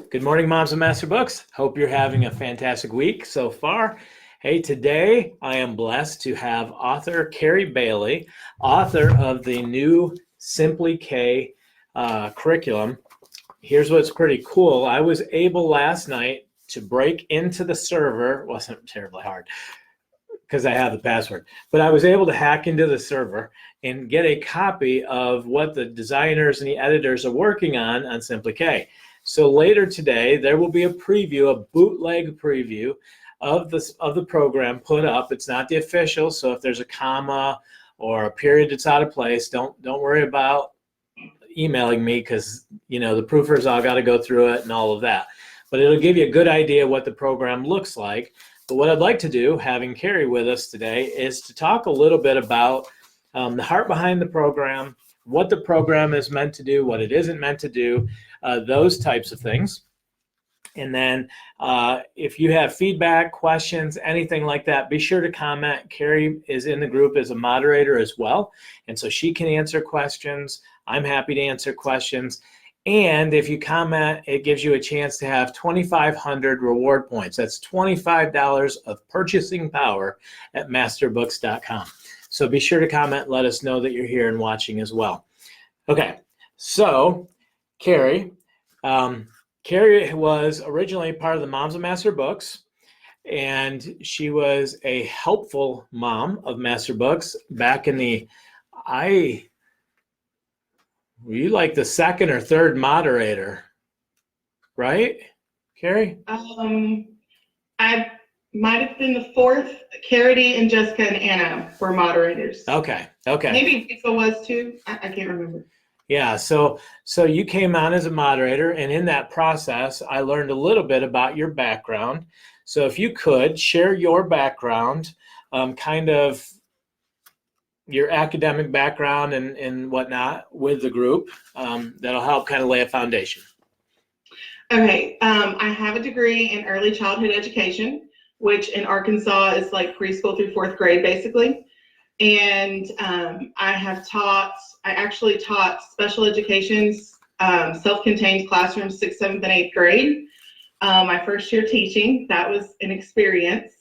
Good morning, moms of Master Books. Hope you're having a fantastic week so far. Hey, today I am blessed to have author Carrie Bailey, author of the new Simply K curriculum. Here's what's pretty cool. I was able last night to break into the server. It wasn't terribly hard because I have the password, but I was able to hack into the server and get a copy of what the designers and the editors are working on Simply K. So later today, there will be a preview, a bootleg preview of the program put up. It's not the official, so if there's a comma or a period that's out of place, don't worry about emailing me because the proofers all got to go through it and all of that. But it'll give you a good idea what the program looks like. But what I'd like to do, having Carrie with us today, is to talk a little bit about the heart behind the program, what the program is meant to do, what it isn't meant to do, those types of things. And then if you have feedback, questions, anything like that, be sure to comment. Carrie is in the group as a moderator as well, and so she can answer questions. I'm happy to answer questions. And if you comment, it gives you a chance to have 2,500 reward points. That's $25 of purchasing power at masterbooks.com. So be sure to comment, let us know that you're here and watching as well. Okay, so Carrie was originally part of the Moms of Master Books, and she was a helpful mom of Master Books back in were you like the second or third moderator, right, Carrie? I might have been the fourth. Carrie and Jessica and Anna were moderators. Okay. Maybe Lisa was too. I can't remember. Yeah, so you came on as a moderator, and in that process, I learned a little bit about your background. So if you could share your background, kind of your academic background and whatnot with the group, that'll help kind of lay a foundation. Okay, I have a degree in early childhood education, which in Arkansas is like preschool through fourth grade, basically. And I actually taught special education's self-contained classrooms, 6th, 7th, and 8th grade. My first year teaching, that was an experience.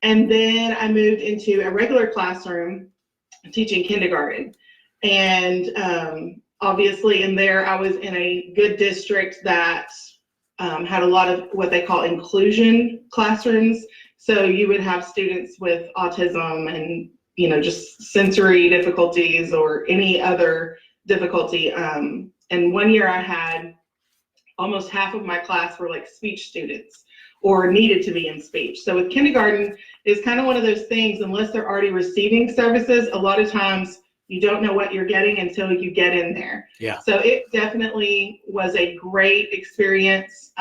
And then I moved into a regular classroom teaching kindergarten. And obviously in there, I was in a good district that had a lot of what they call inclusion classrooms. So you would have students with autism and just sensory difficulties or any other difficulty. And one year I had almost half of my class were like speech students or needed to be in speech. So with kindergarten, it's kind of one of those things, unless they're already receiving services, a lot of times you don't know what you're getting until you get in there. Yeah. So it definitely was a great experience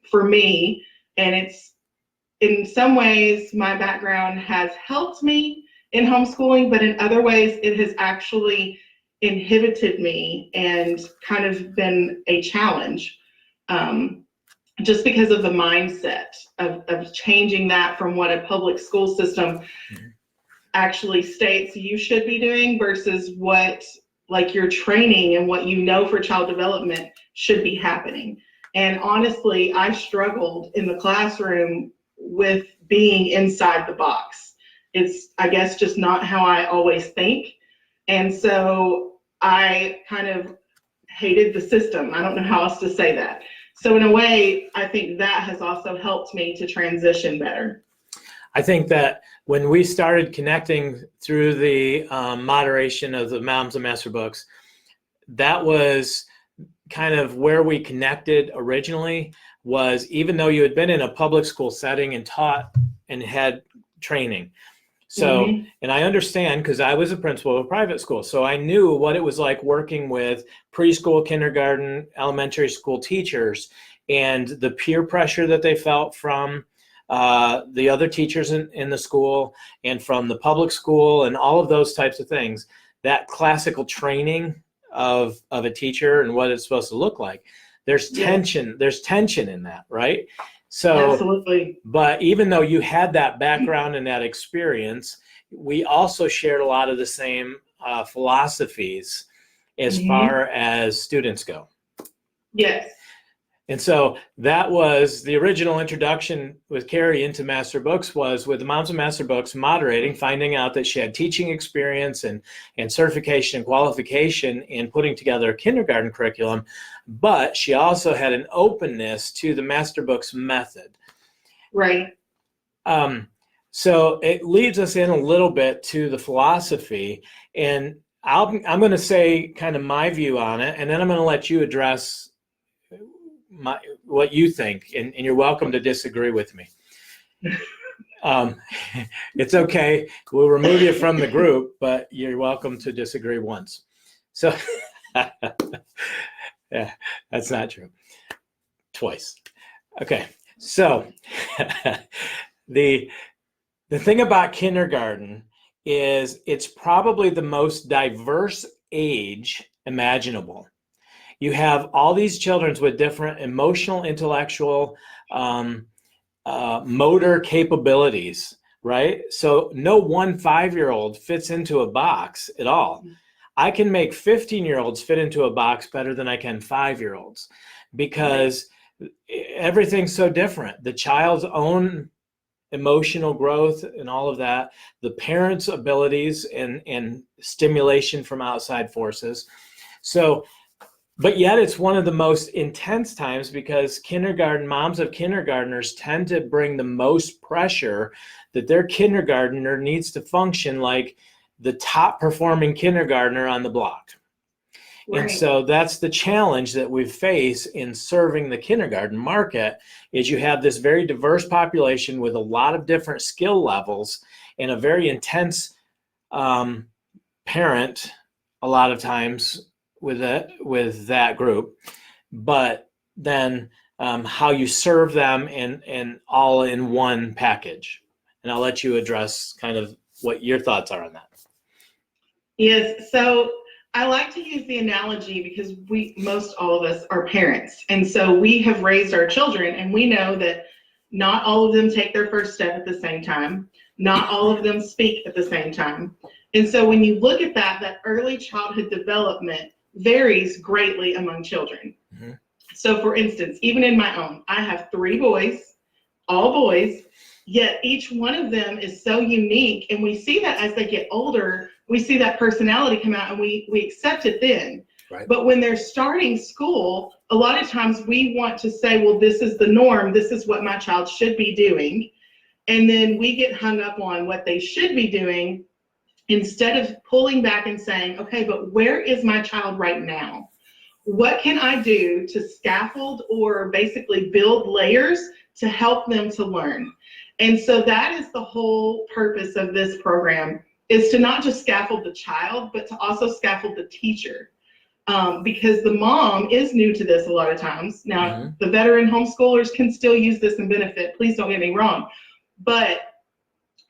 for me. And it's, in some ways, my background has helped me in homeschooling, but in other ways, it has actually inhibited me and kind of been a challenge, just because of the mindset of changing that from what a public school system actually states you should be doing versus what like your training and what for child development should be happening. And honestly, I struggled in the classroom with being inside the box. It's, I guess, just not how I always think. And so I kind of hated the system. I don't know how else to say that. So in a way, I think that has also helped me to transition better. I think that when we started connecting through the moderation of the Moms of Master Books, that was kind of where we connected originally. Was even though you had been in a public school setting and taught and had training. So, and I understand because I was a principal of a private school. So I knew what it was like working with preschool, kindergarten, elementary school teachers and the peer pressure that they felt from the other teachers in the school and from the public school and all of those types of things. That classical training of a teacher and what it's supposed to look like. There's tension. There's tension in that, right? So, absolutely. But even though you had that background and that experience, we also shared a lot of the same philosophies as far as students go. Yes. And so that was the original introduction with Carrie into Master Books, was with the Moms of Master Books moderating, finding out that she had teaching experience and certification and qualification in putting together a kindergarten curriculum, but she also had an openness to the Master Books method. Right. So it leads us in a little bit to the philosophy, and I'm going to say kind of my view on it, and then I'm going to let you address what you think, and you're welcome to disagree with me. It's okay. We'll remove you from the group, but you're welcome to disagree once. So yeah, that's not true. Twice. Okay. So the thing about kindergarten is it's probably the most diverse age imaginable. You have all these children with different emotional, intellectual, motor capabilities, right? So no one 5-year-old fits into a box at all. I can make 15-year-olds fit into a box better than I can 5-year-olds, because everything's so different. The child's own emotional growth and all of that, the parents' abilities and stimulation from outside forces. So, but yet it's one of the most intense times, because moms of kindergartners tend to bring the most pressure that their kindergartner needs to function like the top performing kindergartner on the block. Right. And so that's the challenge that we face in serving the kindergarten market, is you have this very diverse population with a lot of different skill levels and a very intense parent a lot of times with that group, but then how you serve them and all in one package. And I'll let you address kind of what your thoughts are on that. Yes, so I like to use the analogy because most all of us are parents. And so we have raised our children, and we know that not all of them take their first step at the same time. Not all of them speak at the same time. And so when you look at that early childhood development varies greatly among children. Mm-hmm. So for instance, even in my own, I have 3 boys, all boys, yet each one of them is so unique. And we see that as they get older, we see that personality come out, and we accept it then. Right. But when they're starting school, a lot of times we want to say, well, this is the norm. This is what my child should be doing. And then we get hung up on what they should be doing, instead of pulling back and saying, okay, but where is my child right now? What can I do to scaffold or basically build layers to help them to learn? And so that is the whole purpose of this program, is to not just scaffold the child, but to also scaffold the teacher. Because the mom is new to this a lot of times. Now, mm-hmm. The veteran homeschoolers can still use this and benefit. Please don't get me wrong. But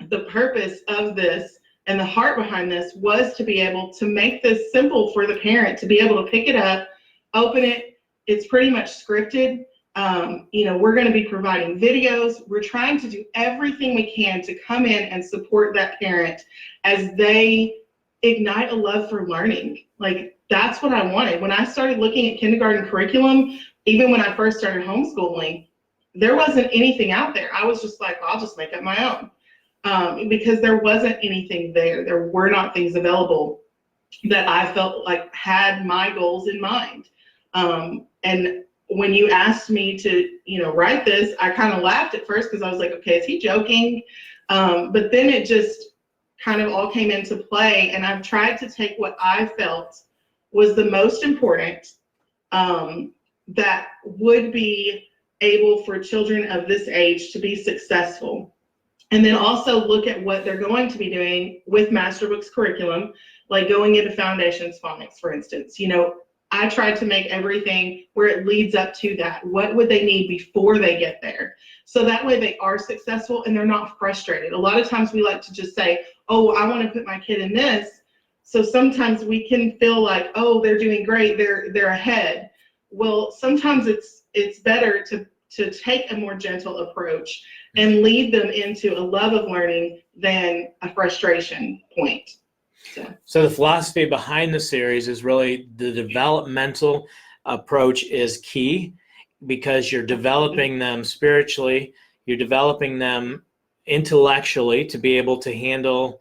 the purpose of this and the heart behind this was to be able to make this simple for the parent to be able to pick it up, open it. It's pretty much scripted. We're going to be providing videos. We're trying to do everything we can to come in and support that parent as they ignite a love for learning. Like, that's what I wanted. When I started looking at kindergarten curriculum, even when I first started homeschooling, there wasn't anything out there. I was just like, well, I'll just make up my own. Because there wasn't anything there. There were not things available that I felt like had my goals in mind. And when you asked me to, write this, I kind of laughed at first, because I was like, okay, is he joking? But then it just kind of all came into play, and I've tried to take what I felt was the most important, that would be able for children of this age to be successful. And then also look at what they're going to be doing with Master Books curriculum, like going into Foundations Phonics, for instance. I tried to make everything where it leads up to that. What would they need before they get there? So that way they are successful and they're not frustrated. A lot of times we like to just say, oh, I want to put my kid in this. So sometimes we can feel like, oh, they're doing great, they're ahead. Well, sometimes it's better to take a more gentle approach and lead them into a love of learning than a frustration point. So the philosophy behind the series is really the developmental approach is key, because you're developing them spiritually, you're developing them intellectually to be able to handle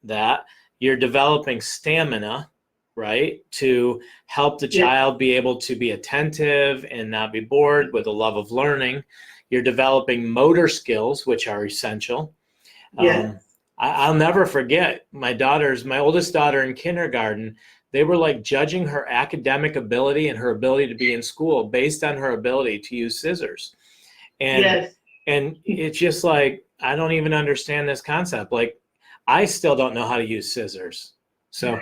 that. You're developing stamina, right, to help the child be able to be attentive and not be bored with a love of learning. You're developing motor skills, which are essential. Yes. I'll never forget my oldest daughter in kindergarten. They were like judging her academic ability and her ability to be in school based on her ability to use scissors. And it's just like, I don't even understand this concept. Like, I still don't know how to use scissors. So,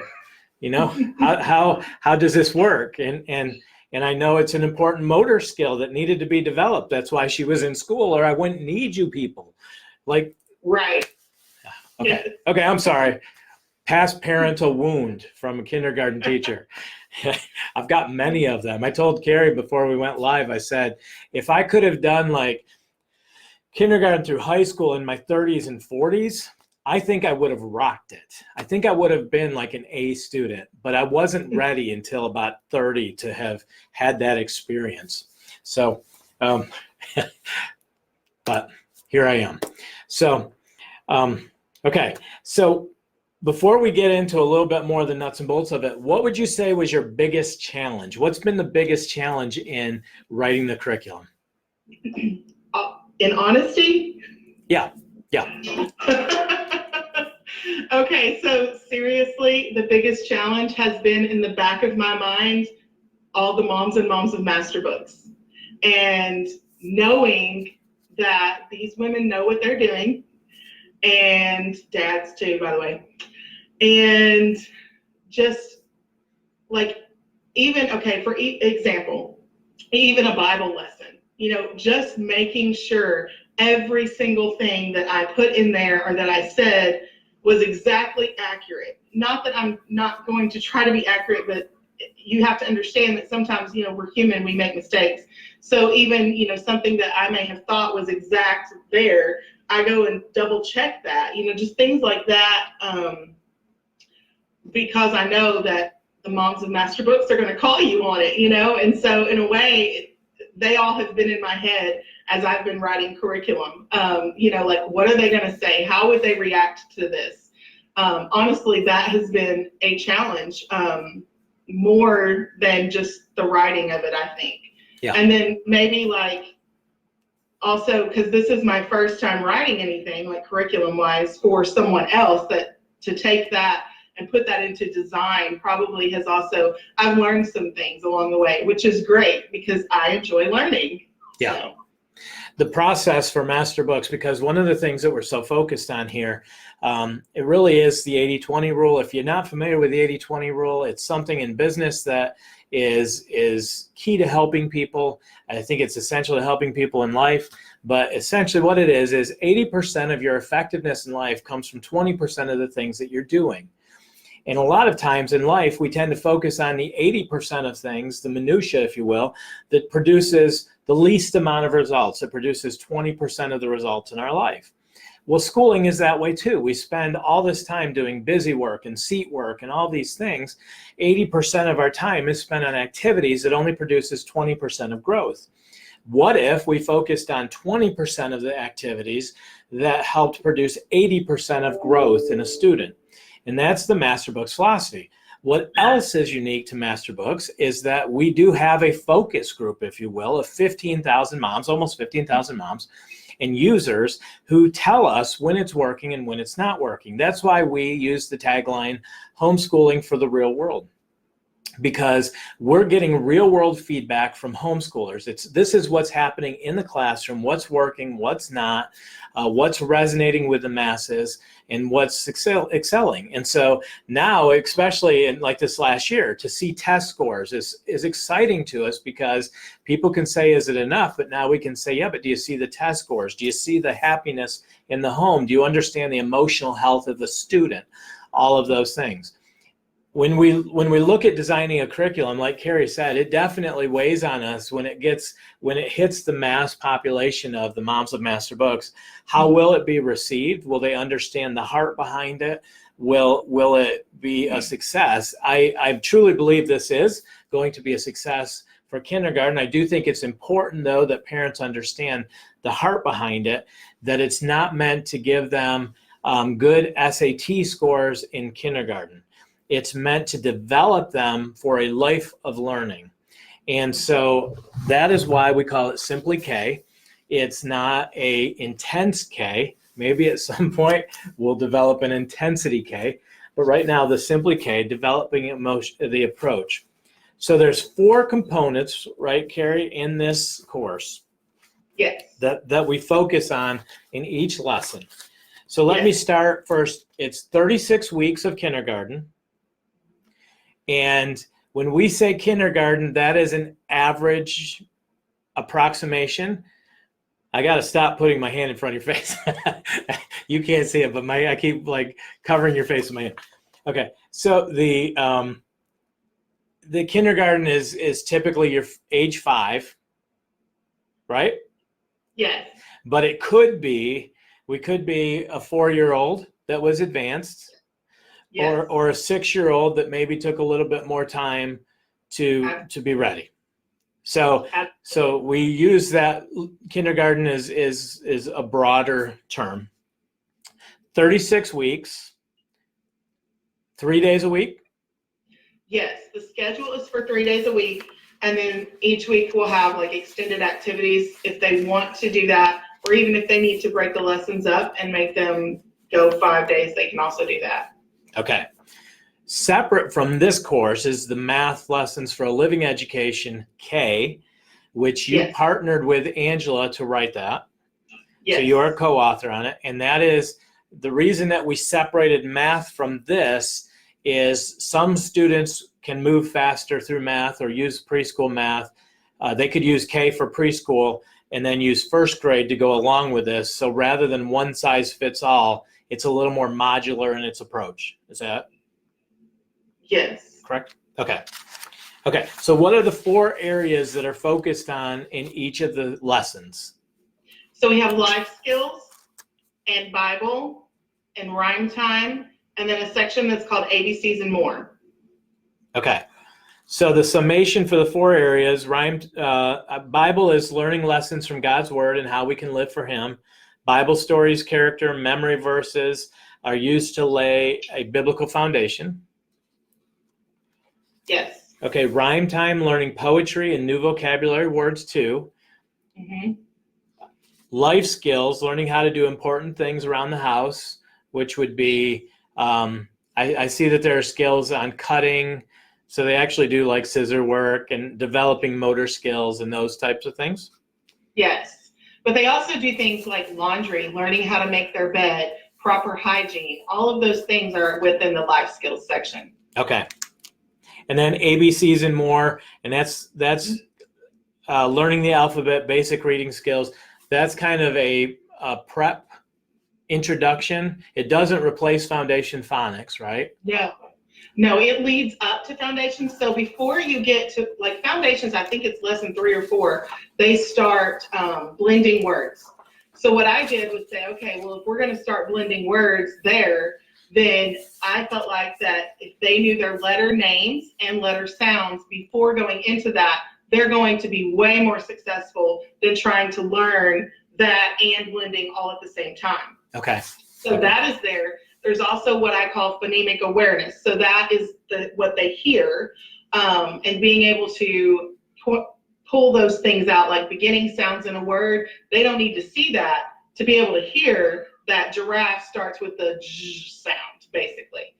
how does this work? And I know it's an important motor skill that needed to be developed. That's why she was in school, or I wouldn't need you people. Like, right. Okay. Okay. I'm sorry. Past parental wound from a kindergarten teacher. I've got many of them. I told Carrie before we went live, I said, if I could have done like kindergarten through high school in my 30s and 40s, I think I would have rocked it. I think I would have been like an A student, but I wasn't ready until about 30 to have had that experience. So, but here I am. So, okay. So before we get into a little bit more of the nuts and bolts of it, what would you say was your biggest challenge? What's been the biggest challenge in writing the curriculum? In honesty? Yeah. Okay, so seriously, the biggest challenge has been in the back of my mind, all the moms and moms of Master Books. And knowing that these women know what they're doing, and dads too, by the way. And just like, even, okay, for example, even a Bible lesson, just making sure every single thing that I put in there or that I said was exactly accurate. Not that I'm not going to try to be accurate, but you have to understand that sometimes, we're human, we make mistakes. So even, something that I may have thought was exact there, I go and double check that, just things like that, because I know that the moms of Master Books are going to call you on it, and so in a way, they all have been in my head as I've been writing curriculum. Like, what are they going to say? How would they react to this? Honestly, that has been a challenge, more than just the writing of it, I think. Yeah. And then maybe like, also, because this is my first time writing anything like curriculum wise for someone else, that to take that and put that into design probably has also, I've learned some things along the way, which is great because I enjoy learning. Yeah. So. The process for Master Books, because one of the things that we're so focused on here, it really is the 80-20 rule. If you're not familiar with the 80-20 rule, it's something in business that is key to helping people. I think it's essential to helping people in life, but essentially what it is 80% of your effectiveness in life comes from 20% of the things that you're doing. And a lot of times in life, we tend to focus on the 80% of things, the minutia, if you will, that produces the least amount of results. It produces 20% of the results in our life. Well, schooling is that way too. We spend all this time doing busy work and seat work and all these things. 80% of our time is spent on activities that only produces 20% of growth. What if we focused on 20% of the activities that helped produce 80% of growth in a student? And that's the Master Books philosophy. What else is unique to Master Books is that we do have a focus group, if you will, of 15,000 moms, almost 15,000 moms, and users who tell us when it's working and when it's not working. That's why we use the tagline, homeschooling for the real world, because we're getting real world feedback from homeschoolers. This is what's happening in the classroom, what's working, what's not, what's resonating with the masses, and what's excelling. And so now, especially in like this last year, to see test scores is exciting to us, because people can say, is it enough? But now we can say, yeah, but do you see the test scores? Do you see the happiness in the home? Do you understand the emotional health of the student? All of those things. When we look at designing a curriculum, like Carrie said, it definitely weighs on us when it hits the mass population of the moms of Master Books. How will it be received? Will they understand the heart behind it? Will it be a success? I truly believe this is going to be a success for kindergarten. I do think it's important, though, that parents understand the heart behind it, that it's not meant to give them good SAT scores in kindergarten. It's meant to develop them for a life of learning. And so that is why we call it Simply K. It's not a intense K. Maybe at some point we'll develop an intensity K. But right now, the Simply K, developing the approach. So there's 4 components, right, Carrie, in this course. Yes. That we focus on in each lesson. So let me start first. It's 36 weeks of kindergarten. And when we say kindergarten, that is an average approximation. I got to stop putting my hand in front of your face. You can't see it, but I keep like covering your face with my hand. Okay, so the kindergarten is typically your age 5, right? Yes. But we could be a 4-year-old that was advanced, or a 6-year-old that maybe took a little bit more time to be ready. So we use that kindergarten is a broader term. 36 weeks, 3 days a week? Yes, the schedule is for 3 days a week, and then each week we'll have like extended activities if they want to do that, or even if they need to break the lessons up and make them go 5 days, they can also do that. Okay. Separate from this course is the Math Lessons for a Living Education K, which you partnered with Angela to write that. Yes. So you're a co-author on it. And that is the reason that we separated math from this is some students can move faster through math or use preschool math. They could use K for preschool and then use first grade to go along with this. So rather than one size fits all, it's a little more modular in its approach. Is that? Yes. Correct? Okay. Okay, so what are the 4 areas that are focused on in each of the lessons? So we have life skills and Bible and rhyme time, and then a section that's called ABCs and more. Okay, so the summation for the 4 areas, Bible is learning lessons from God's Word and how we can live for Him. Bible stories, character, memory verses are used to lay a biblical foundation. Yes. Okay, rhyme time, learning poetry and new vocabulary words too. Mm-hmm. Life skills, learning how to do important things around the house, which would be, I see that there are skills on cutting, so they actually do like scissor work and developing motor skills and those types of things. Yes, but they also do things like laundry, learning how to make their bed, proper hygiene. All of those things are within the life skills section. Okay. And then ABCs and more, and that's learning the alphabet, basic reading skills. That's kind of a prep introduction. It doesn't replace foundation phonics, right? No, it leads up to foundations. So before you get to like foundations, I think it's lesson 3 or 4, they start blending words. So what I did was say, okay, well, if we're going to start blending words there, then I felt like that if they knew their letter names and letter sounds before going into that, they're going to be way more successful than trying to learn that and blending all at the same time. Okay. So that is there. There's also what I call phonemic awareness. So that is what they hear, and being able to pull those things out, like beginning sounds in a word. They don't need to see that to be able to hear that giraffe starts with the j sound, basically.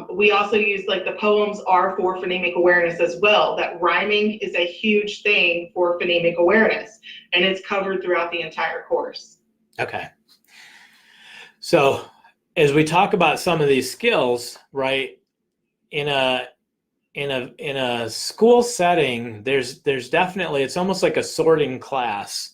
We also use like the poems are for phonemic awareness as well. That rhyming is a huge thing for phonemic awareness, and it's covered throughout the entire course. Okay. So as we talk about some of these skills, right, in a school setting, there's definitely, it's almost like a sorting class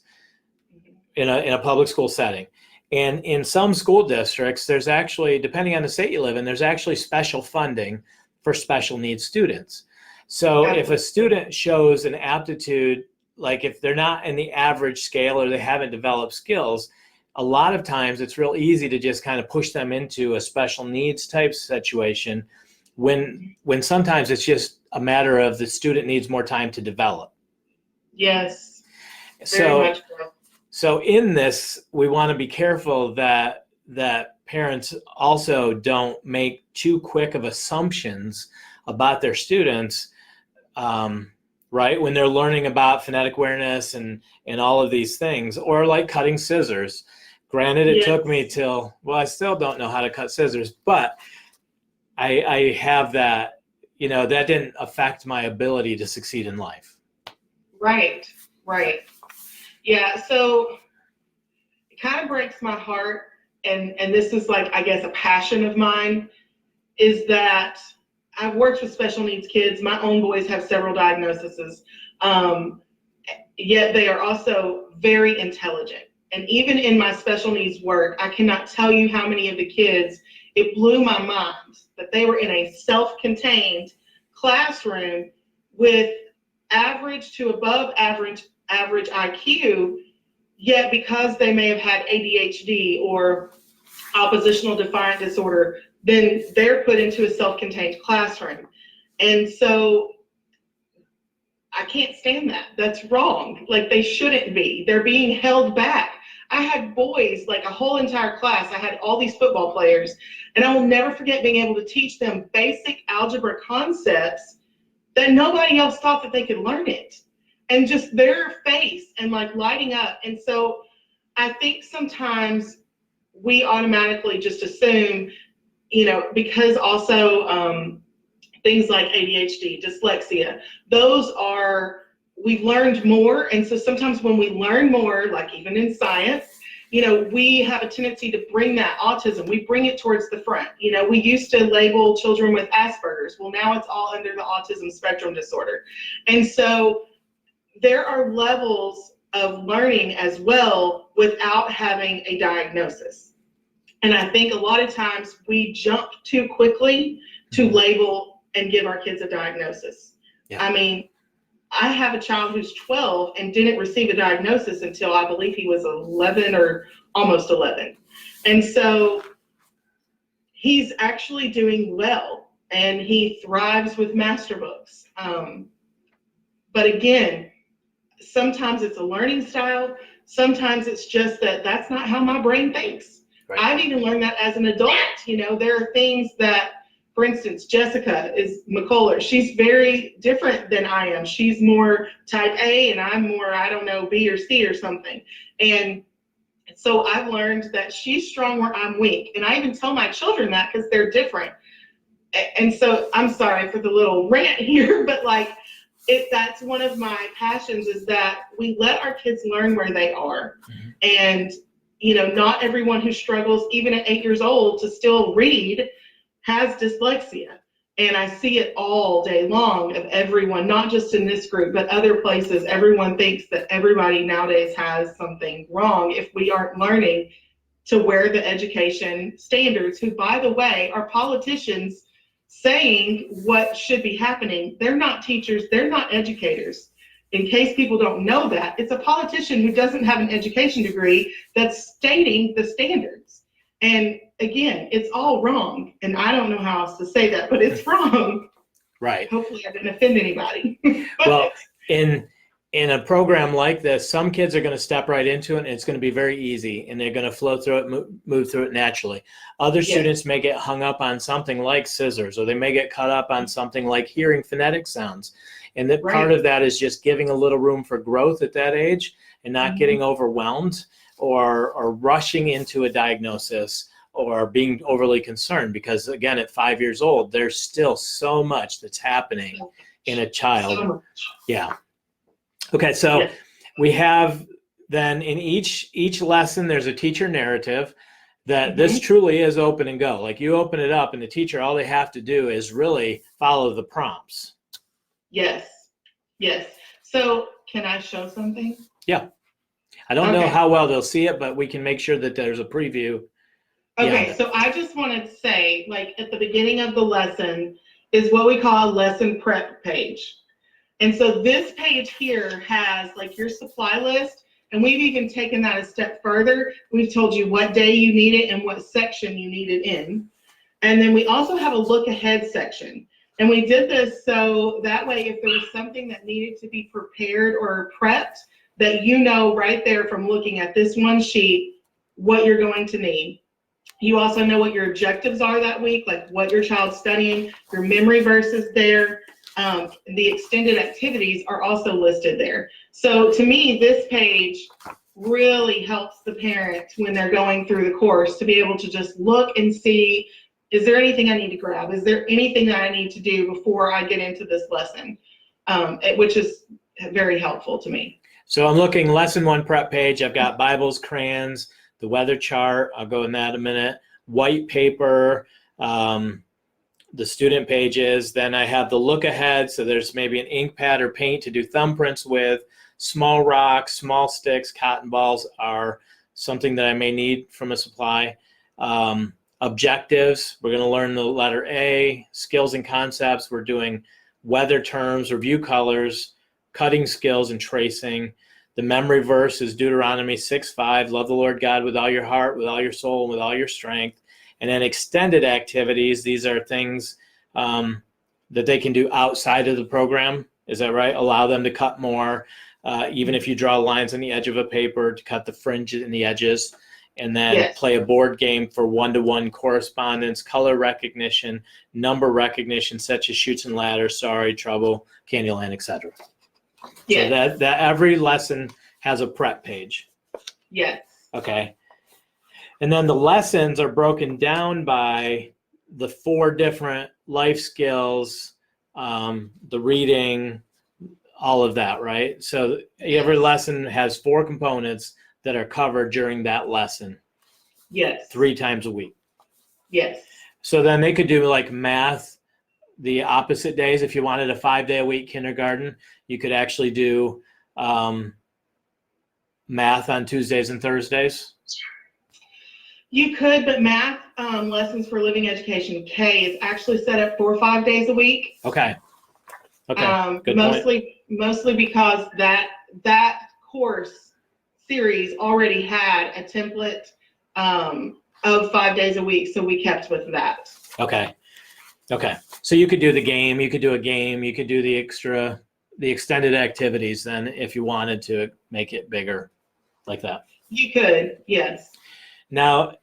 in a public school setting. And in some school districts, there's actually, depending on the state you live in, there's actually special funding for special needs students. So if a student shows an aptitude, like if they're not in the average scale or they haven't developed skills, a lot of times it's real easy to just kind of push them into a special needs type situation when sometimes it's just a matter of the student needs more time to develop. Yes. Very So, much so. so in this, we want to be careful that parents also don't make too quick of assumptions about their students, right? When they're learning about phonetic awareness and all of these things, or like cutting scissors. Granted, it took me I still don't know how to cut scissors, but I have that, that didn't affect my ability to succeed in life. Right. Yeah, so it kind of breaks my heart, and this is like, I guess, a passion of mine, is that I've worked with special needs kids. My own boys have several diagnoses, yet they are also very intelligent. And even in my special needs work, I cannot tell you how many of the kids, it blew my mind that they were in a self-contained classroom with average to above average IQ, yet because they may have had ADHD or oppositional defiant disorder, then they're put into a self-contained classroom. And so I can't stand that. That's wrong. Like, they shouldn't be. They're being held back. I had boys, like a whole entire class. I had all these football players, and I will never forget being able to teach them basic algebra concepts that nobody else thought that they could learn it. And just their face and like lighting up. And so I think sometimes we automatically just assume, because also things like ADHD, dyslexia, we've learned more. And so sometimes when we learn more, like even in science, we have a tendency to bring that autism, we bring it towards the front. We used to label children with Asperger's. Well, now it's all under the autism spectrum disorder. And so there are levels of learning as well without having a diagnosis. And I think a lot of times we jump too quickly to label and give our kids a diagnosis. Yeah. I mean, I have a child who's 12 and didn't receive a diagnosis until I believe he was 11 or almost 11. And so he's actually doing well, and he thrives with Master Books. But again, sometimes it's a learning style. Sometimes it's just that's not how my brain thinks. Right. I've even learned that as an adult. There are things that, for instance, Jessica is McCuller. She's very different than I am. She's more type A, and I'm more, I don't know, B or C or something. And so I've learned that she's strong where I'm weak. And I even tell my children that because they're different. And so I'm sorry for the little rant here, but that's one of my passions, is that we let our kids learn where they are. Mm-hmm. And, not everyone who struggles, even at 8 years old, to still read has dyslexia. And I see it all day long of everyone, not just in this group, but other places. Everyone thinks that everybody nowadays has something wrong if we aren't learning to wear the education standards, who, by the way, are politicians saying what should be happening. They're not teachers, they're not educators. In case people don't know that, it's a politician who doesn't have an education degree that's stating the standards. And again, it's all wrong. And I don't know how else to say that, but it's wrong. Right. Hopefully I didn't offend anybody. Well, in a program like this, some kids are going to step right into it, and it's going to be very easy, and they're going to flow through it, move through it naturally. Other students may get hung up on something like scissors, or they may get caught up on something like hearing phonetic sounds. And that part of that is just giving a little room for growth at that age, and not getting overwhelmed or rushing into a diagnosis or being overly concerned, because again, at 5 years old, there's still so much that's happening in a child. So yeah. Okay, so we have then in each lesson, there's a teacher narrative that this truly is open and go. Like, you open it up, and the teacher, all they have to do is really follow the prompts. Yes. So can I show something? Yeah. I don't know how well they'll see it, but we can make sure that there's a preview. Okay, so I just wanted to say, at the beginning of the lesson is what we call a lesson prep page. And so this page here has your supply list, and we've even taken that a step further. We've told you what day you need it and what section you need it in. And then we also have a look ahead section. And we did this so that way if there was something that needed to be prepared or prepped, that you know right there from looking at this one sheet what you're going to need. You also know what your objectives are that week, like what your child's studying, your memory verses there. The extended activities are also listed there. So to me, this page really helps the parent when they're going through the course to be able to just look and see, is there anything I need to grab? Is there anything that I need to do before I get into this lesson? Which is very helpful to me. So I'm looking lesson 1 prep page. I've got Bibles, crayons, the weather chart. I'll go in that in a minute. White paper, the student pages. Then I have the look ahead. So there's maybe an ink pad or paint to do thumbprints with. Small rocks, small sticks, cotton balls are something that I may need from a supply. Objectives, we're going to learn the letter A. Skills and concepts, we're doing weather terms, review colors, cutting skills, and tracing. The memory verse is Deuteronomy 6:5, love the Lord God with all your heart, with all your soul, and with all your strength. And then extended activities, these are things that they can do outside of the program. Is that right? Allow them to cut more, even if you draw lines on the edge of a paper to cut the fringe and the edges. And then play a board game for one-to-one correspondence, color recognition, number recognition, such as Chutes and Ladders, Sorry, Trouble, Candyland, etc. So that every lesson has a prep page. Yes. Okay. And then the lessons are broken down by the 4 different life skills, the reading, all of that, right? So every lesson has 4 components that are covered during that lesson. Yes. 3 times a week. Yes. So then they could do like math the opposite days. If you wanted a 5-day-a-week kindergarten, you could actually do math on Tuesdays and Thursdays. You could, but math lessons for living education K is actually set up for 5 days a week. Okay. Okay. Good point. Mostly because that course series already had a template of 5 days a week, so we kept with that. Okay. So you could do the game, you could do a game, you could do the extended activities then if you wanted to make it bigger like that. You could, yes. Now,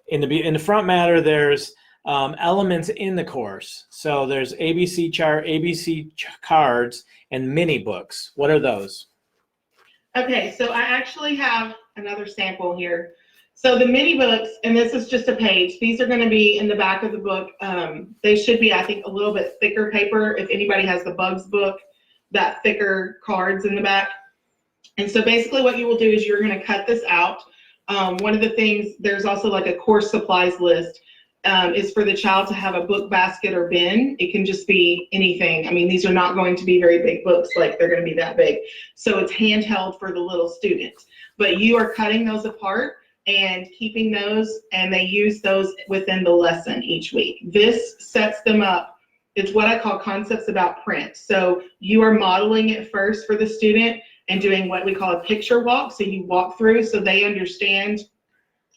in the front matter, there's elements in the course. So there's ABC chart, ABC cards, and mini books. What are those? Okay, so I actually have another sample here. So the mini books, and this is just a page, these are going to be in the back of the book. They should be, I think, a little bit thicker paper. If anybody has the Bugs book, that thicker cards in the back. And so basically what you will do is you're going to cut this out. One of the things, there's also like a course supplies list, is for the child to have a book basket or bin. It can just be anything. I mean, these are not going to be very big books, like they're going to be that big. So it's handheld for the little student. But you are cutting those apart and keeping those, and they use those within the lesson each week. This sets them up. It's what I call concepts about print. So you are modeling it first for the student and doing what we call a picture walk. So you walk through so they understand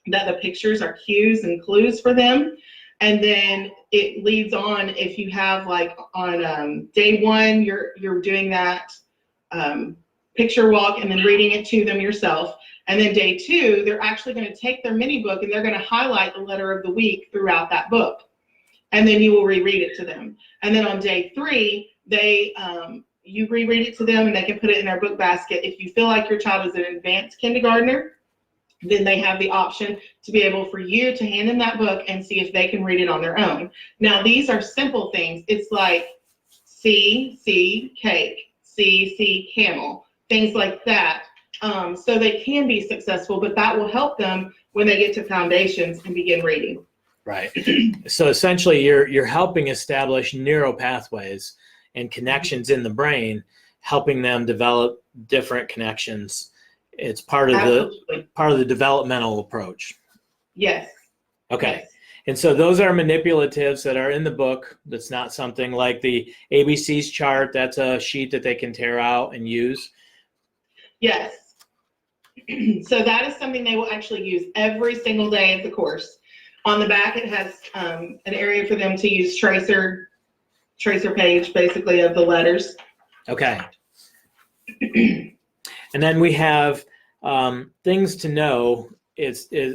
that the pictures are cues and clues for them. And then it leads on, if you have like on day 1, you're doing that picture walk and then reading it to them yourself. And then day 2, they're actually going to take their mini book and they're going to highlight the letter of the week throughout that book. And then you will reread it to them. And then on day 3, you reread it to them and they can put it in their book basket. If you feel like your child is an advanced kindergartner, then they have the option to be able for you to hand them that book and see if they can read it on their own. Now, these are simple things. It's like C, cake, C, camel, things like that. So they can be successful, but that will help them when they get to foundations and begin reading. Right. So essentially you're helping establish neural pathways and connections in the brain, helping them develop different connections. It's part of the developmental approach. Yes. Okay. Yes. And so those are manipulatives that are in the book. That's not something like the ABCs chart. That's a sheet that they can tear out and use. Yes. So that is something they will actually use every single day of the course. On the back, it has an area for them to use tracer tracer page, basically, of the letters. Okay. And then we have things to know.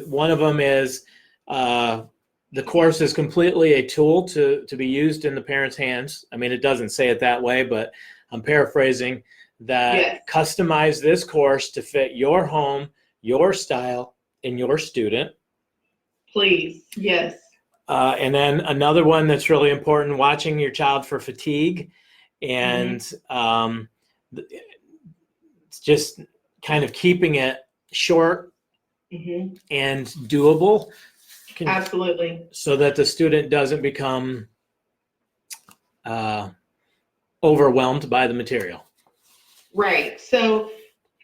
One of them is the course is completely a tool to be used in the parents' hands. I mean, it doesn't say it that way, but I'm paraphrasing that. Yes. Customize this course to fit your home, your style, and your student. Please, yes. And then another one that's really important, watching your child for fatigue, and it's just kind of keeping it short and doable. Absolutely. So that the student doesn't become overwhelmed by the material. Right. So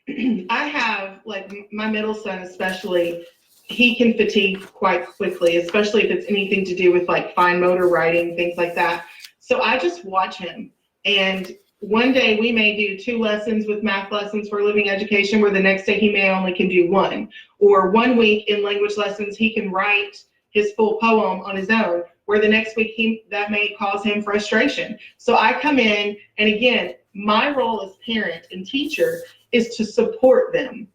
I have, like, my middle son especially, he can fatigue quite quickly, especially if it's anything to do with like fine motor writing, things like that. So I just watch him. And one day we may do 2 lessons with math lessons for living education, where the next day he may only can do 1. Or one week in language lessons, he can write his full poem on his own, where the next week that may cause him frustration. So I come in, and again, my role as parent and teacher is to support them,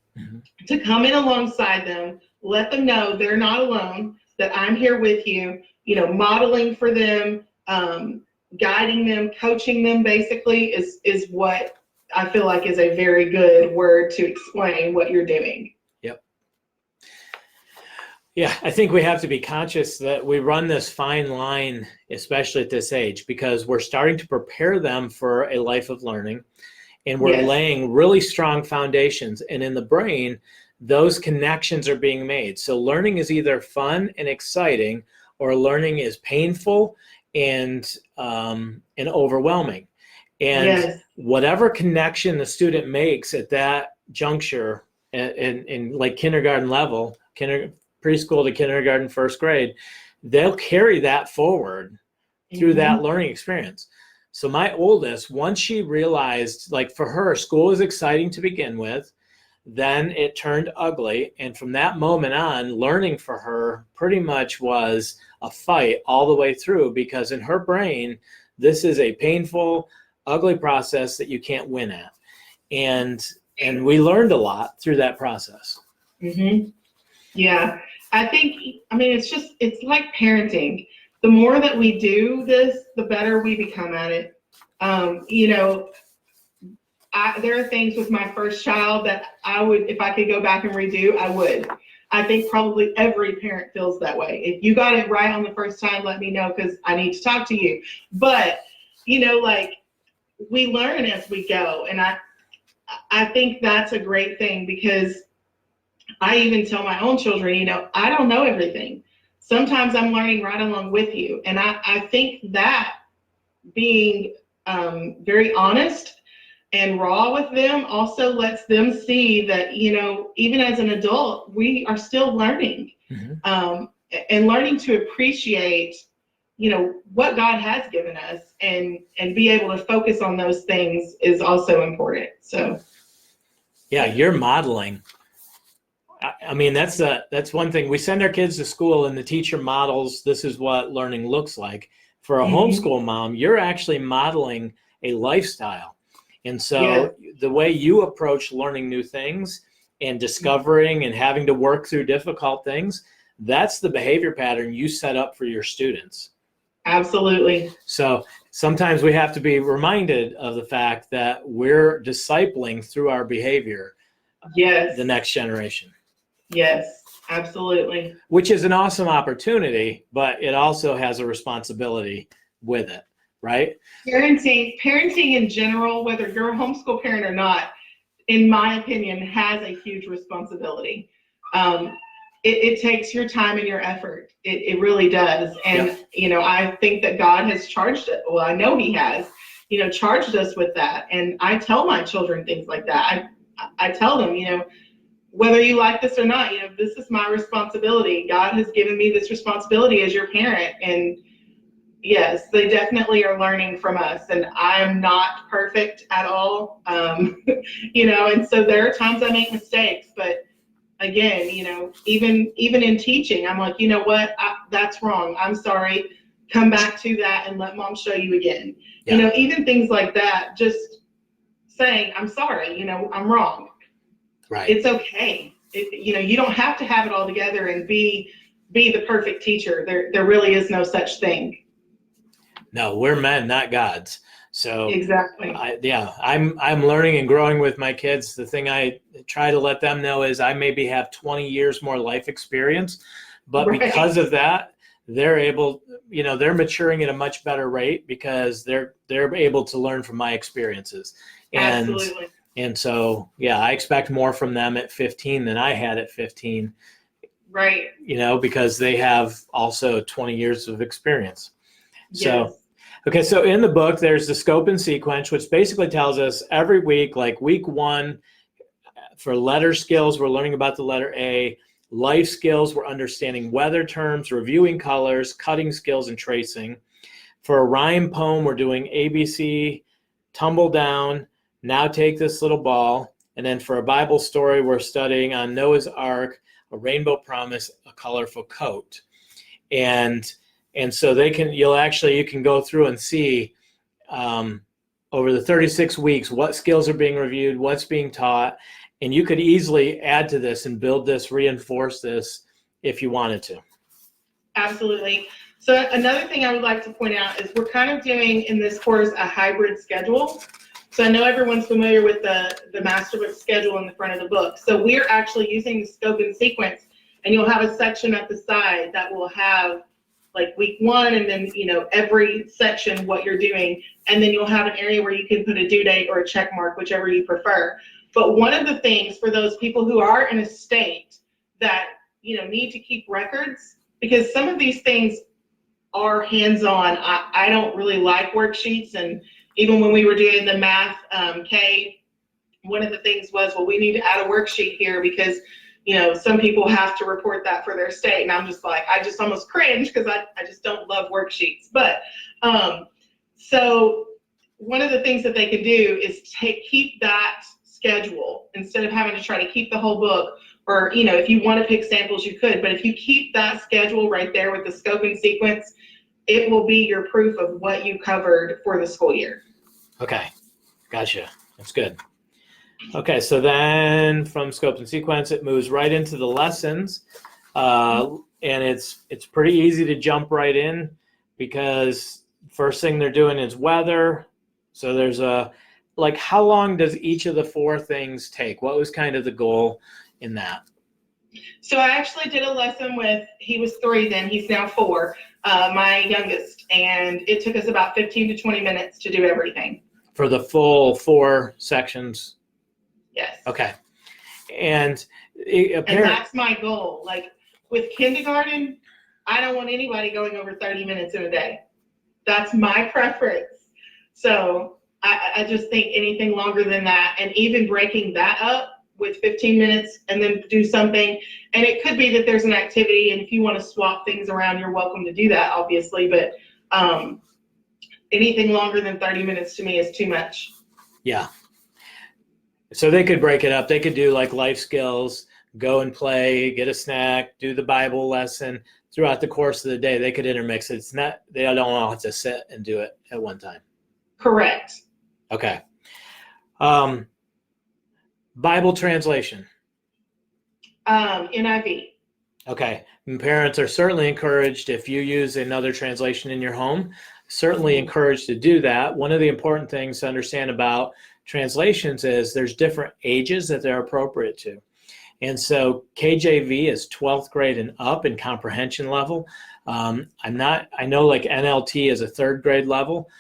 to come in alongside them, let them know they're not alone, that I'm here with you, modeling for them, guiding them, coaching them, basically, is what I feel like is a very good word to explain what you're doing. Yep. Yeah, I think we have to be conscious that we run this fine line, especially at this age, because we're starting to prepare them for a life of learning, and we're laying really strong foundations. And in the brain, those connections are being made. So learning is either fun and exciting, or learning is painful and overwhelming. And whatever connection the student makes at that juncture, in like kindergarten level, preschool to kindergarten, first grade, they'll carry that forward through that learning experience. So my oldest, once she realized, like, for her, school was exciting to begin with, then it turned ugly. And from that moment on, learning for her pretty much was a fight all the way through, because in her brain, this is a painful, ugly process that you can't win at. And we learned a lot through that process. Yeah, it's like parenting. The more that we do this, the better we become at it. There are things with my first child that I would, if I could go back and redo, I would. I think probably every parent feels that way. If you got it right on the first time, let me know, because I need to talk to you. But, we learn as we go. And I think that's a great thing, because I even tell my own children, I don't know everything. Sometimes I'm learning right along with you. And I think that being very honest and raw with them also lets them see that, even as an adult, we are still learning, and learning to appreciate, what God has given us, and be able to focus on those things is also important. So, yeah, you're modeling. I mean, that's one thing. We send our kids to school, and the teacher models, this is what learning looks like. For a homeschool mom, you're actually modeling a lifestyle. And so the way you approach learning new things and discovering and having to work through difficult things, that's the behavior pattern you set up for your students. Absolutely. So sometimes we have to be reminded of the fact that we're discipling through our behavior the next generation. Yes, absolutely. Which is an awesome opportunity, but it also has a responsibility with it. Right? Parenting in general, whether you're a homeschool parent or not, in my opinion, has a huge responsibility. It takes your time and your effort. It really does. And, I think that God has charged it. Well, I know he has, charged us with that. And I tell my children things like that. I tell them, whether you like this or not, this is my responsibility. God has given me this responsibility as your parent. And yes, they definitely are learning from us, and I'm not perfect at all, and so there are times I make mistakes, but again, even in teaching, I'm like, that's wrong. I'm sorry. come back to that and let mom show you again. Yeah. You know, even things like that, just saying, I'm sorry, you know, I'm wrong. Right. It's okay. You know, you don't have to have it all together and be the perfect teacher. There really is no such thing. No, we're men, not gods. So exactly. I'm learning and growing with my kids. The thing I try to let them know is I maybe have 20 years more life experience, but Right. because of that, they're able, you know, they're maturing at a much better rate because they're able to learn from my experiences. Absolutely. And so, yeah, I expect more from them at 15 than I had at 15. Right. You know, because they have also 20 years of experience. Yes. So, okay, so in the book, there's the scope and sequence, which basically tells us every week, like week 1, for letter skills, we're learning about the letter A. Life skills, we're understanding weather terms, reviewing colors, cutting skills, and tracing. For a rhyme poem, we're doing ABC, tumble down, now take this little ball. And then for a Bible story, we're studying on Noah's Ark, a rainbow promise, a colorful coat. And so you can go through and see over the 36 weeks what skills are being reviewed, what's being taught, and you could easily add to this and build this, reinforce this if you wanted to. Absolutely. So another thing I would like to point out is we're kind of doing in this course a hybrid schedule. So I know everyone's familiar with the Master Books schedule in the front of the book. So we're actually using the scope and sequence, and you'll have a section at the side that will have like week 1 and then, you know, every section what you're doing. And then you'll have an area where you can put a due date or a check mark, whichever you prefer. But one of the things for those people who are in a state that, you know, need to keep records, because some of these things are hands-on. I don't really like worksheets. And even when we were doing the math K, one of the things was, well, we need to add a worksheet here because, you know, some people have to report that for their state. And I'm just like, I just almost cringe because I just don't love worksheets. But so one of the things that they can do is keep that schedule instead of having to try to keep the whole book. Or, you know, if you want to pick samples, you could. But if you keep that schedule right there with the scope and sequence, it will be your proof of what you covered for the school year. Okay, gotcha. That's good. Okay, so then from scope and sequence, it moves right into the lessons. And it's pretty easy to jump right in because first thing they're doing is weather. So there's how long does each of the 4 things take? What was kind of the goal in that? So I actually did a lesson he was 3 then, he's now 4, my youngest, and it took us about 15 to 20 minutes to do everything. For the full 4 sections? Yes. Okay. And that's my goal. Like with kindergarten, I don't want anybody going over 30 minutes in a day. That's my preference. So I just think anything longer than that, and even breaking that up with 15 minutes and then do something. And it could be that there's an activity, and if you want to swap things around, you're welcome to do that, obviously. But anything longer than 30 minutes to me is too much. Yeah. So they could break it up. They could do like life skills, go and play, get a snack, do the Bible lesson throughout the course of the day. They could intermix it. It's not, they don't all have to sit and do it at one time. Correct. Okay. Bible translation. NIV. Okay. And parents are certainly encouraged, if you use another translation in your home, certainly encouraged to do that. One of the important things to understand about translations is there's different ages that they're appropriate to. And so KJV is 12th grade and up in comprehension level. I know like NLT is a 3rd grade level.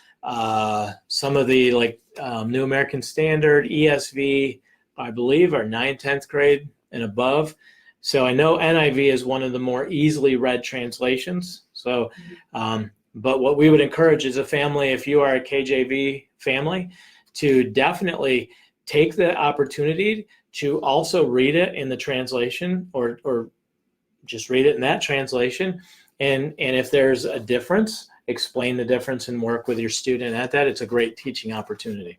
Some of the New American Standard, ESV, I believe are 9th, 10th grade and above. So I know NIV is one of the more easily read translations. So, but what we would encourage as a family, if you are a KJV family, to definitely take the opportunity to also read it in the translation or just read it in that translation. And if there's a difference, explain the difference and work with your student at that. It's a great teaching opportunity.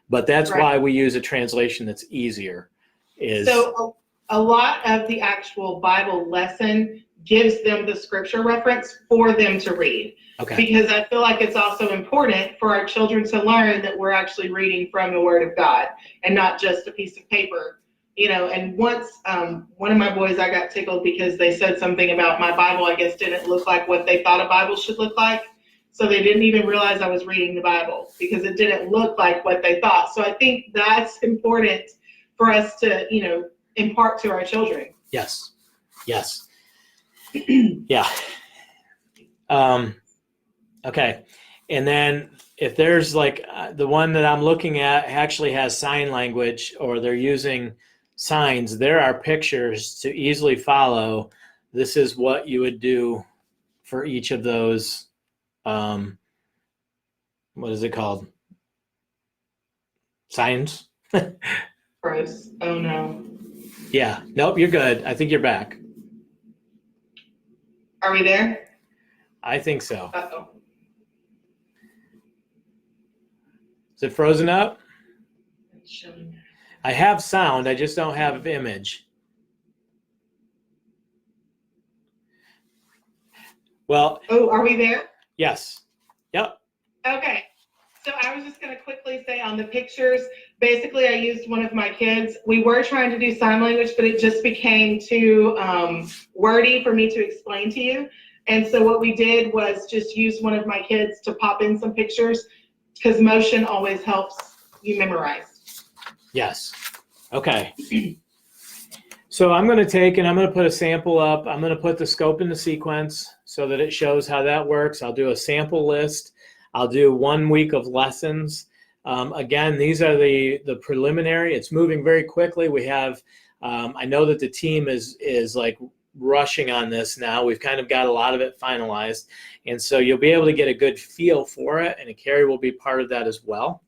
But that's right. Why we use a translation that's easier. So a lot of the actual Bible lesson gives them the scripture reference for them to read. Okay. Because I feel like it's also important for our children to learn that we're actually reading from the Word of God and not just a piece of paper. And once one of my boys, I got tickled because they said something about my Bible, I guess, didn't look like what they thought a Bible should look like. So they didn't even realize I was reading the Bible because it didn't look like what they thought. So I think that's important for us to, impart to our children. Yes. Yeah. Okay. And then if there's the one that I'm looking at actually has sign language, or they're using signs, there are pictures to easily follow. This is what you would do for each of those. What is it called? Signs? Gross. Oh no. Yeah. Nope, you're good. I think you're back. Are we there? I think so. Uh-oh. Is it frozen up? It's showing. I have sound, I just don't have image. Well. Oh, are we there? Yes. Yep. Okay. So I was just going to quickly say on the pictures, basically I used one of my kids. We were trying to do sign language, but it just became too wordy for me to explain to you. And so what we did was just use one of my kids to pop in some pictures, because motion always helps you memorize. Yes. Okay. So I'm going to take and I'm going to put a sample up. I'm going to put the scope in the sequence so that it shows how that works. I'll do a sample list. I'll do 1 week of lessons. Again, these are the preliminary. It's moving very quickly. We have, I know that the team is like rushing on this now. We've kind of got a lot of it finalized. And so you'll be able to get a good feel for it. And Carrie will be part of that as well,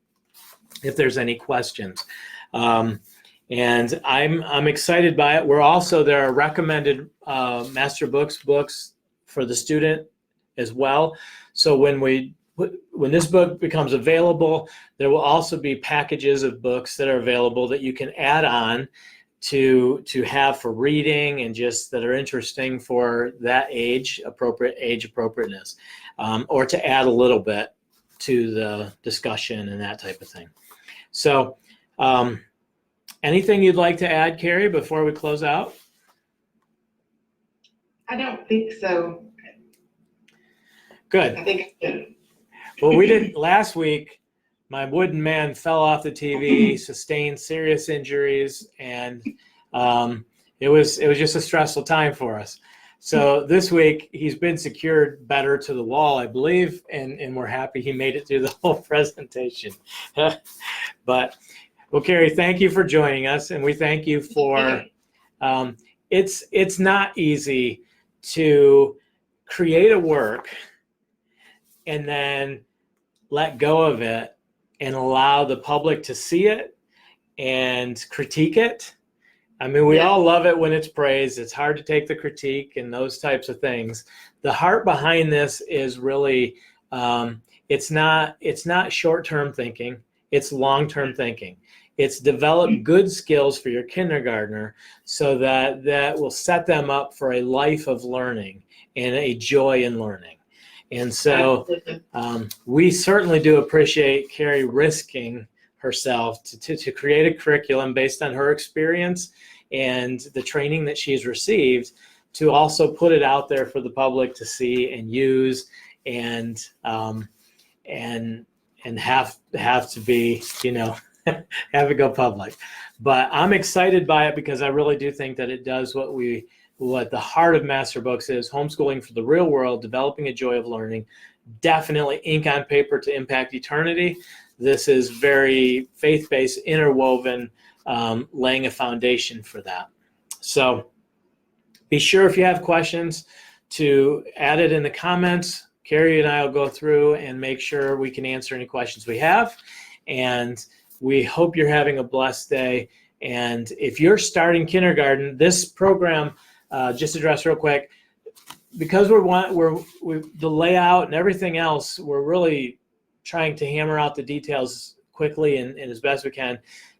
if there's any questions. And I'm excited by it. There are recommended Master Books books for the student as well. So when this book becomes available, there will also be packages of books that are available that you can add on to have for reading and just that are interesting for that age appropriateness, or to add a little bit to the discussion and that type of thing. So anything you'd like to add, Carrie, before we close out? I don't think so. Good. I think I'm good. Well, we did last week. My wooden man fell off the TV, sustained serious injuries, and it was just a stressful time for us. So this week he's been secured better to the wall, I believe, and we're happy he made it through the whole presentation. But well, Carrie, thank you for joining us, and we thank you for. It's not easy to create a work and then let go of it and allow the public to see it and critique it. I mean, we all love it when it's praised. It's hard to take the critique and those types of things. The heart behind this is really, it's not short-term thinking. It's long-term thinking. It's develop good skills for your kindergartner so that will set them up for a life of learning and a joy in learning. And so we certainly do appreciate Carrie risking herself to create a curriculum based on her experience and the training that she's received, to also put it out there for the public to see and use and have to be, have it go public. But I'm excited by it because I really do think that it does what the heart of Master Books is: homeschooling for the real world, developing a joy of learning. Definitely ink on paper to impact eternity. This is very faith-based, interwoven, laying a foundation for that. So be sure, if you have questions, to add it in the comments. Carrie and I will go through and make sure we can answer any questions we have. And we hope you're having a blessed day. And if you're starting kindergarten, this program, just address real quick, because the layout and everything else, we're really trying to hammer out the details quickly and as best we can.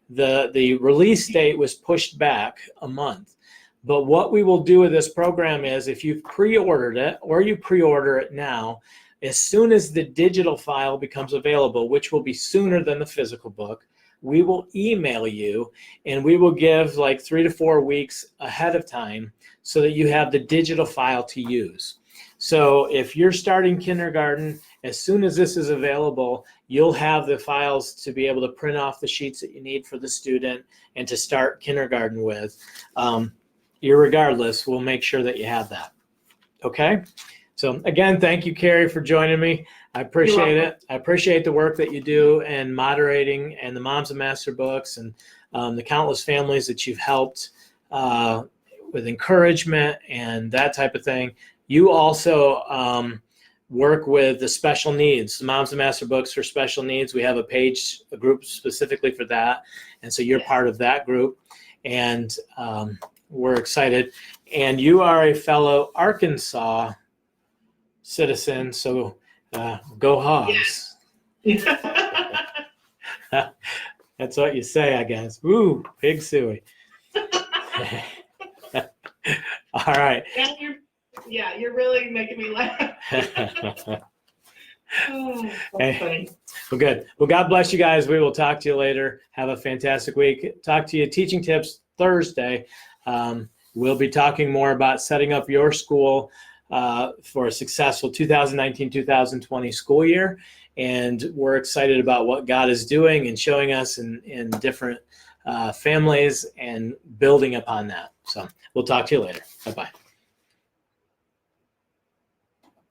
The release date was pushed back a month. But what we will do with this program is if you've pre-ordered it or you pre-order it now, as soon as the digital file becomes available, which will be sooner than the physical book, we will email you and we will give like 3 to 4 weeks ahead of time so that you have the digital file to use. So if you're starting kindergarten, as soon as this is available, you'll have the files to be able to print off the sheets that you need for the student and to start kindergarten with. Irregardless, we'll make sure that you have that. Okay? So again, thank you, Carrie, for joining me. I appreciate it. I appreciate the work that you do and moderating and the moms of Master Books and the countless families that you've helped with encouragement and that type of thing. You also work with the special needs, the Moms of Master Books for Special Needs. We have a group specifically for that. And so you're part of that group. And we're excited. And you are a fellow Arkansas citizen, so go Hogs. Yeah. That's what you say, I guess. Ooh, Big Suey. All right. You're really making me laugh. Oh, that's funny. Well, good. Well, God bless you guys. We will talk to you later. Have a fantastic week. Talk to you Teaching Tips Thursday. We'll be talking more about setting up your school for a successful 2019-2020 school year. And we're excited about what God is doing and showing us in different families and building upon that. So we'll talk to you later. Bye-bye.